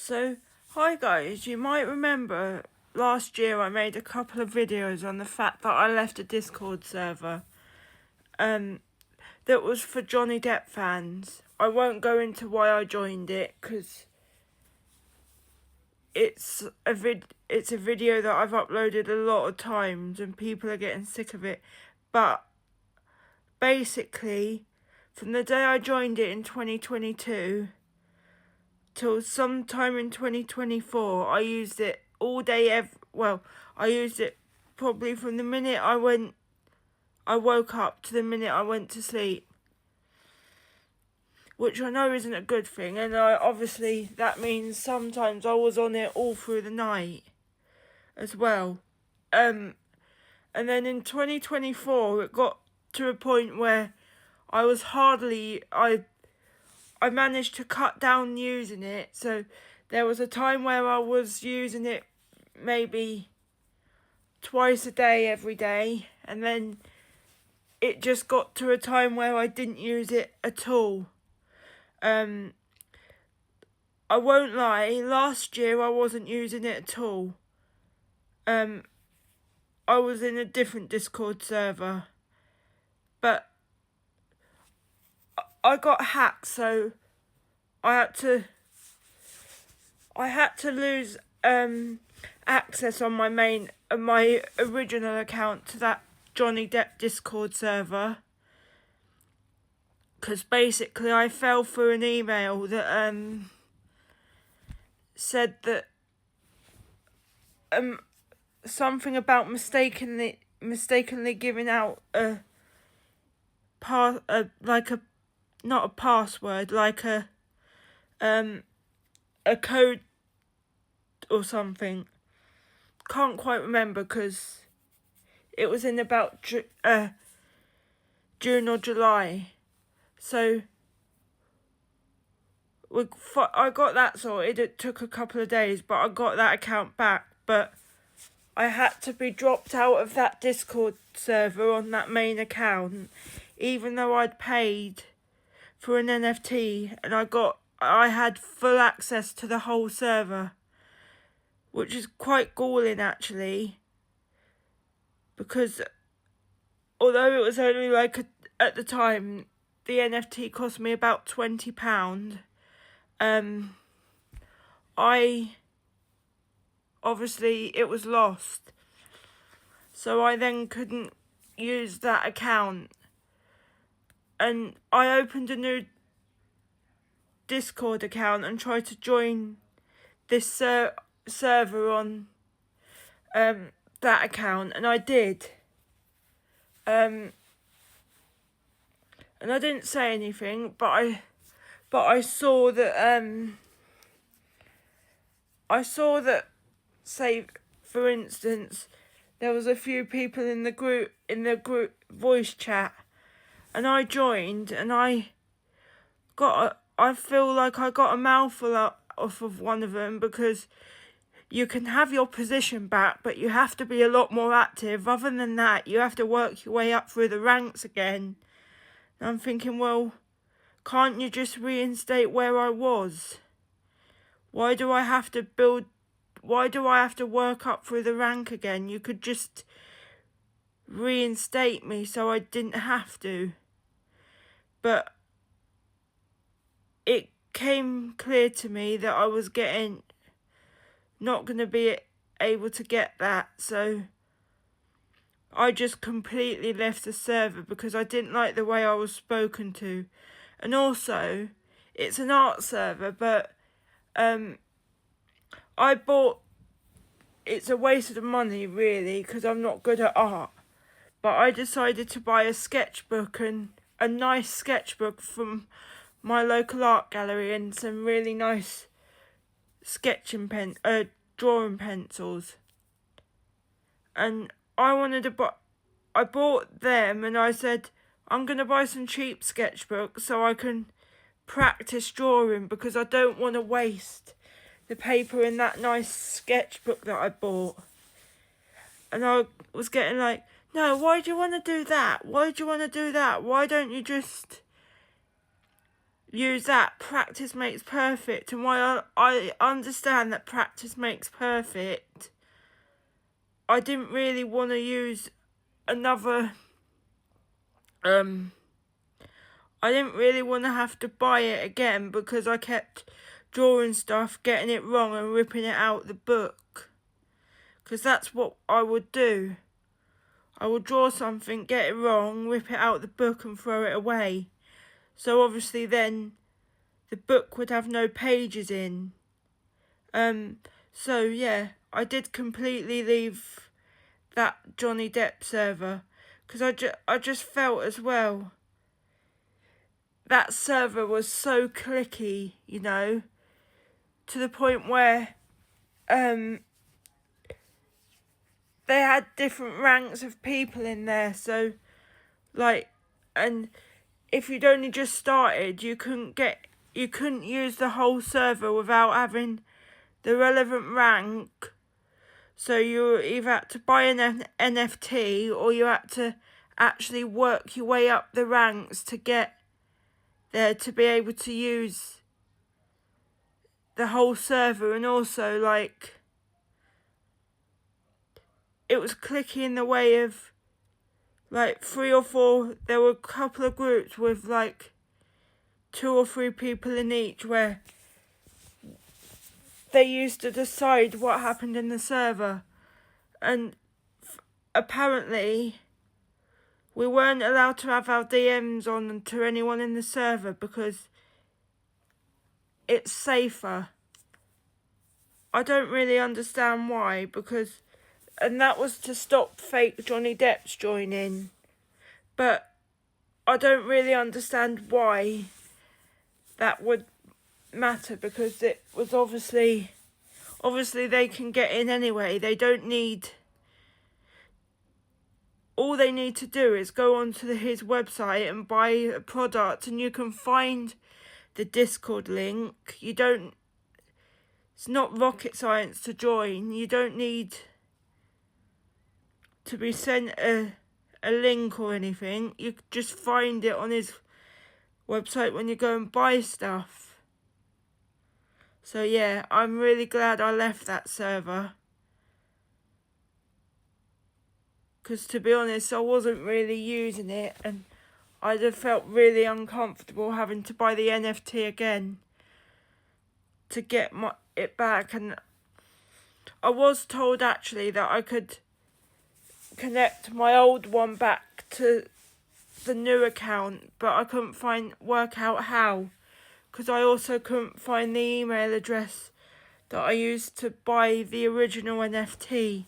So, hi guys, you might remember last year I made a couple of videos on the fact that I left a Discord server that was for Johnny Depp fans. I won't go into why I joined it because it's a video that I've uploaded a lot of times and people are getting sick of it. But basically, from the day I joined it in 2022 till sometime in 2024, I used it all day. I used it probably from the minute I woke up to the minute I went to sleep, which I know isn't a good thing, and obviously that means sometimes I was on it all through the night as well. And then in 2024 it got to a point where I managed to cut down using it. So there was a time where I was using it maybe twice a day every day, and then it just got to a time where I didn't use it at all. I won't lie, last year I wasn't using it at all. I was in a different Discord server, but I got hacked, so I had to lose access on my original account to that Johnny Depp Discord server, because basically I fell through an email that said that something about mistakenly giving out not a password, like a code or something. Can't quite remember because it was in about June or July. So I got that sorted. It took a couple of days, but I got that account back. But I had to be dropped out of that Discord server on that main account, even though I'd paid for an NFT and I had full access to the whole server, which is quite galling actually, because although it was only at the time the NFT cost me about £20, obviously it was lost, so I then couldn't use that account, and I opened a new Discord account and tried to join this server on that account, and I did, and I didn't say anything, but I saw that say for instance there was a few people in the group voice chat, and I joined, and I feel like I got a mouthful off of one of them, because you can have your position back, but you have to be a lot more active. Other than that, you have to work your way up through the ranks again. And I'm thinking, well, can't you just reinstate where I was? Why do I have to work up through the rank again? You could just reinstate me so I didn't have to. But it came clear to me that I was not going to be able to get that, so I just completely left the server because I didn't like the way I was spoken to. And also, it's an art server, but it's a waste of money really, because I'm not good at art, but I decided to buy a sketchbook, and a nice sketchbook from my local art gallery, and some really nice drawing pencils, and I bought them, and I said I'm going to buy some cheap sketchbooks so I can practice drawing, because I don't want to waste the paper in that nice sketchbook that I bought. And I was getting like, no, why do you want to do that? Why do you want to do that? Why don't you just use that. Practice makes perfect. And while I understand that practice makes perfect, I didn't really want to use another, I didn't really want to have to buy it again because I kept drawing stuff, getting it wrong and ripping it out the book. Because that's what I would do. I would draw something, get it wrong, rip it out the book and throw it away. So obviously then the book would have no pages in. So yeah, I did completely leave that Johnny Depp server. Because I just felt as well, that server was so clicky, you know, to the point where they had different ranks of people in there. So like, and if you'd only just started, you couldn't use the whole server without having the relevant rank. So you either had to buy an NFT or you had to actually work your way up the ranks to get there to be able to use the whole server. And also, like, it was clicky in the way of, like, 3 or 4, there were a couple of groups with, like, 2 or 3 people in each where they used to decide what happened in the server. And apparently we weren't allowed to have our DMs on to anyone in the server because it's safer. I don't really understand why, and that was to stop fake Johnny Depp's joining. But I don't really understand why that would matter, because it was obviously they can get in anyway. All they need to do is go onto his website and buy a product, and you can find the Discord link. It's not rocket science to join. You don't need to be sent a link or anything. You just find it on his website when you go and buy stuff. So yeah, I'm really glad I left that server. Because to be honest, I wasn't really using it, and I'd have felt really uncomfortable having to buy the NFT again to get it back. And I was told actually that I could connect my old one back to the new account, but I couldn't work out how, because I also couldn't find the email address that I used to buy the original NFT.